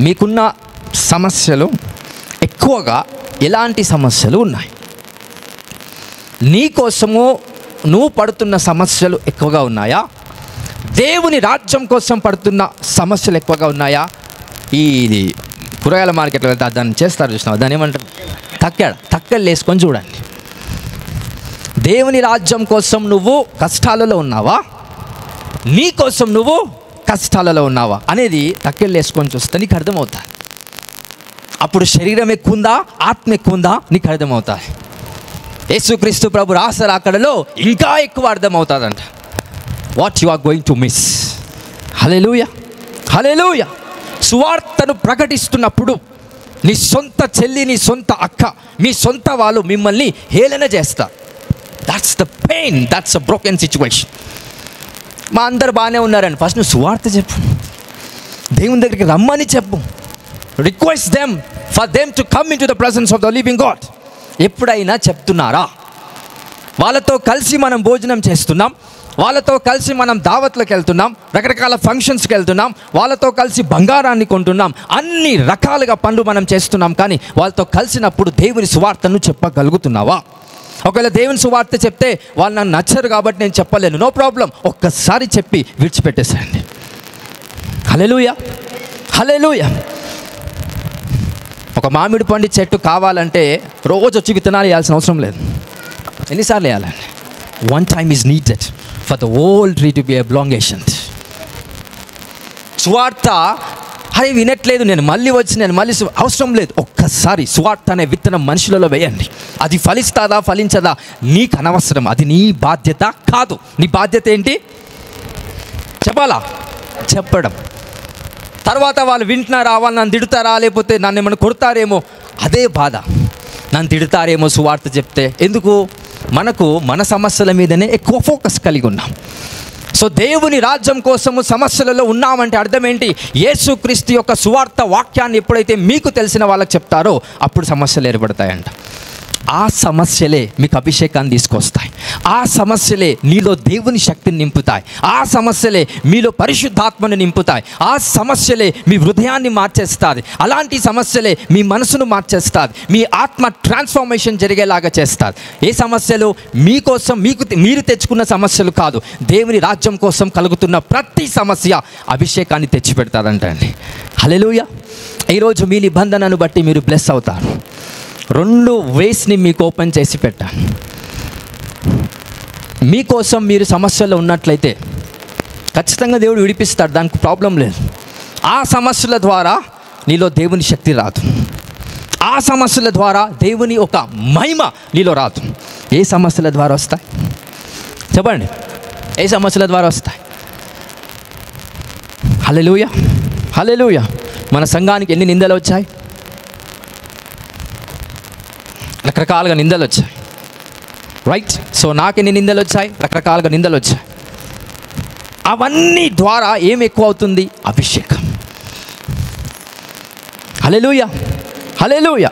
మీకున్న సమస్యలు ఎక్కువగా ఎలాంటి సమస్యలు ఉన్నాయి? నీ కోసము నువ్వు పడుతున్న సమస్యలు ఎక్కువగా ఉన్నాయా? దేవుని రాజ్యం కోసం పడుతున్న సమస్యలు ఎక్కువగా ఉన్నాయా? ఇది కూరగాయల మార్కెట్లో వెళ్తే దాన్ని చేస్తారు చూసినావు, దాన్ని ఏమంటారు? తక్కలు వేసుకొని చూడండి. దేవుని రాజ్యం కోసం నువ్వు కష్టాలలో ఉన్నావా, నీ కోసం నువ్వు కష్టాలలో ఉన్నావా అనేది తక్కెళ్ళు వేసుకొని చూస్తే నీకు అర్థమవుతుంది. అప్పుడు శరీరం ఎక్కువ ఉందా, ఆత్మ ఎక్కువ ఉందా నీకు అర్థమవుతుంది. యేసుక్రీస్తు ప్రభు రాకడలో ఇంకా ఎక్కువ అర్థమవుతుందంట. What you are going to miss. Hallelujah, hallelujah. సువార్తను ప్రకటిస్తున్నప్పుడు నీ సొంత చెల్లి, నీ సొంత అక్క, మీ సొంత వాళ్ళు మిమ్మల్ని హేళన చేస్తారు. That's the pain, that's a broken situation. మా అందరు బాగానే ఉన్నారండి, ఫస్ట్ నువ్వు సువార్త చెప్పు, దేవుని దగ్గరికి రమ్మని చెప్పు. Request them for them to come in to the presence of the living God. ఎప్పుడైనా చెప్తున్నారా? వాళ్ళతో కలిసి మనం భోజనం చేస్తున్నాం, వాళ్ళతో కలిసి మనం దావత్లకు వెళ్తున్నాం, రకరకాల ఫంక్షన్స్కి వెళ్తున్నాం, వాళ్ళతో కలిసి బంగారాన్ని కొంటున్నాం, అన్ని రకాలుగా పనులు మనం చేస్తున్నాం. కానీ వాళ్ళతో కలిసినప్పుడు దేవుని సువార్తను చెప్పగలుగుతున్నావా? ఒకవేళ దేవుని సువార్త చెప్తే వాళ్ళు నన్ను నచ్చరు కాబట్టి నేను చెప్పలేను, నో ప్రాబ్లం, ఒక్కసారి చెప్పి విడిచిపెట్టేసేయండి. హల్లెలూయా, హల్లెలూయా. ఒక మామిడి పండు చెట్టు కావాలంటే రోజు వచ్చి విత్తనాలు వేయాల్సిన అవసరం లేదు. ఎన్నిసార్లు వేయాలండి? One time is needed for the whole tree to be a బ్లాంగేషన్. సువార్త అరే వినట్లేదు, నేను మళ్ళీ అవసరం లేదు. ఒక్కసారి సువార్త అనే విత్తనం మనుషులలో వేయండి. అది ఫలిస్తుందా ఫలించదా నీకు అనవసరం, అది నీ బాధ్యత కాదు. నీ బాధ్యత ఏంటి? చెప్పాలా? చెప్పడం. తర్వాత వాళ్ళు వింటున్నారా, వాళ్ళు నన్ను తిడతారా, లేకపోతే నన్ను ఏమైనా కొడతారేమో, అదే బాధ. నన్ను తిడతారేమో సువార్త చెప్తే. ఎందుకు? మనకు మన సమస్యల మీదనే ఎక్కువ ఫోకస్ కలిగి ఉన్నాం. సో దేవుని రాజ్యం కోసము సమస్యలలో ఉన్నామంటే అర్థం ఏంటి? యేసుక్రీస్తు యొక్క సువార్త వాక్యాన్ని ఎప్పుడైతే మీకు తెలిసిన వాళ్ళకి చెప్తారో అప్పుడు సమస్యలు ఏర్పడతాయంట. ఆ సమస్యలే మీకు అభిషేకాన్ని తీసుకొస్తాయి. ఆ సమస్యలే నీలో దేవుని శక్తిని నింపుతాయి. ఆ సమస్యలే మీలో పరిశుద్ధాత్మను నింపుతాయి. ఆ సమస్యలే మీ హృదయాన్ని మార్చేస్తుంది. అలాంటి సమస్యలే మీ మనసును మార్చేస్తుంది. మీ ఆత్మ ట్రాన్స్ఫర్మేషన్ జరిగేలాగా చేస్తుంది. ఏ సమస్యలు? మీకోసం మీరు తెచ్చుకున్న సమస్యలు కాదు, దేవుని రాజ్యం కోసం కలుగుతున్న ప్రతి సమస్య అభిషేకాన్ని తెచ్చిపెడతాదంట అండి. హల్లెలూయా. ఈరోజు మీ నిబంధనను బట్టి మీరు బ్లెస్ అవుతారు. 2 వేస్ని మీకు ఓపెన్ చేసి పెట్టాను. మీకోసం మీరు సమస్యల్లో ఉన్నట్లయితే ఖచ్చితంగా దేవుడు విడిపిస్తాడు, దానికి ప్రాబ్లం లేదు. ఆ సమస్యల ద్వారా నీలో దేవుని శక్తి రాదు. ఆ సమస్యల ద్వారా దేవుని ఒక మహిమ నీలో రాదు. ఏ సమస్యల ద్వారా వస్తాయి చెప్పండి? ఏ సమస్యల ద్వారా వస్తాయి? హల్లెలూయా, హల్లెలూయా. మన సంఘానికి ఎన్ని నిందలు వచ్చాయి? రకరకాలుగా నిందలు వచ్చాయి, రైట్? సో నాకెన్ని నిందలు వచ్చాయి? రకరకాలుగా నిందలు వచ్చాయి. అవన్నీ ద్వారా ఏం ఎక్కువ అవుతుంది? అభిషేకం. హల్లెలూయా, హల్లెలూయా.